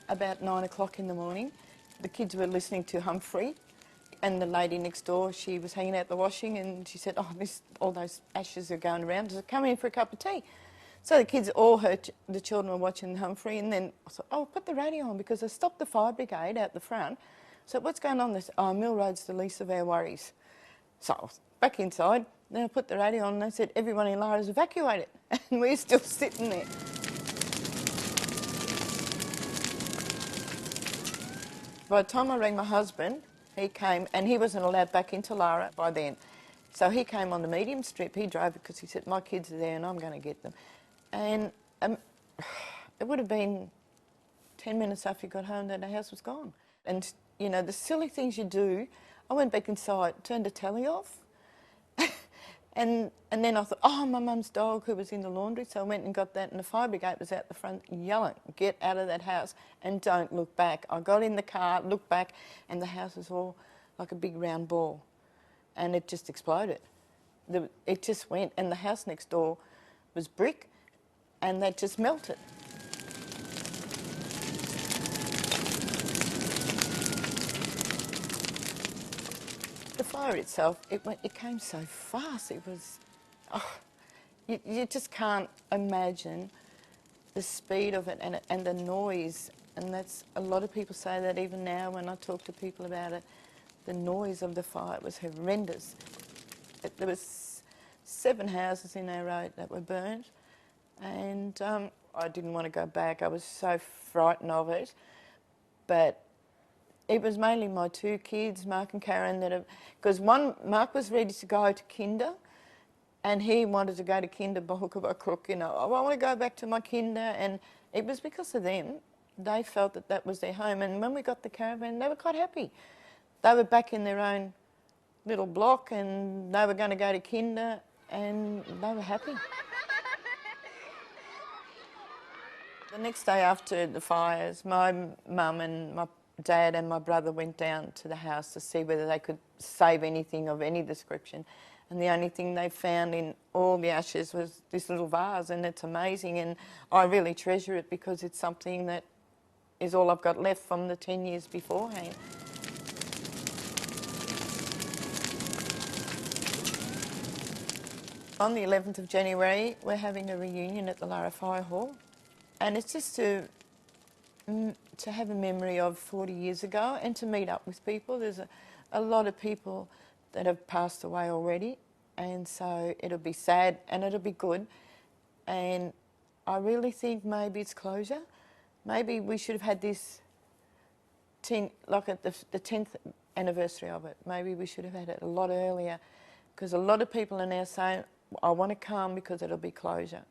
about 9 o'clock in the morning. The kids were listening to Humphrey, and the lady next door, she was hanging out the washing, and she said, oh, all those ashes are going around. Does it come in for a cup of tea? So the kids all heard, the children were watching Humphrey, and then I thought, oh, put the radio on, because they stopped the fire brigade out the front. So what's going on? They said, oh, Mill Road's the least of our worries. So I was back inside, then I put the radio on, and they said, everyone in Lara's evacuated. And we're still sitting there. By the time I rang my husband, he came, and he wasn't allowed back into Lara by then. So he came on the medium strip. He drove because he said, my kids are there and I'm going to get them. And it would have been 10 minutes after he got home that the house was gone. And, you know, the silly things you do, I went back inside, turned the telly off, and then I thought, oh, my mum's dog who was in the laundry, so I went and got that, and the fire brigade was out the front yelling, get out of that house and don't look back. I got in the car, looked back, and the house was all like a big round ball, and it just exploded. It just went, and the house next door was brick, and that just melted. The fire itself, it came so fast. It was, oh, you just can't imagine the speed of it and the noise. And that's, a lot of people say that even now when I talk to people about it, the noise of the fire was horrendous. There was 7 houses in our road that were burned, and I didn't want to go back. I was so frightened of it, but it was mainly my 2 kids, Mark and Karen, because Mark was ready to go to kinder, and he wanted to go to kinder by hook or by crook, you know. I want to go back to my kinder, and it was because of them. They felt that that was their home, and when we got the caravan, they were quite happy. They were back in their own little block, and they were going to go to kinder, and they were happy. The next day after the fires, my mum and my Dad and my brother went down to the house to see whether they could save anything of any description, and the only thing they found in all the ashes was this little vase, and it's amazing, and I really treasure it because it's something that is all I've got left from the 10 years beforehand. On the 11th of January, we're having a reunion at the Lara Fire Hall, and it's just to have a memory of 40 years ago and to meet up with people. There's a lot of people that have passed away already, and so it'll be sad and it'll be good. And I really think maybe it's closure. Maybe we should have had this, like at the 10th anniversary of it. Maybe we should have had it a lot earlier, because a lot of people are now saying, I want to come because it'll be closure.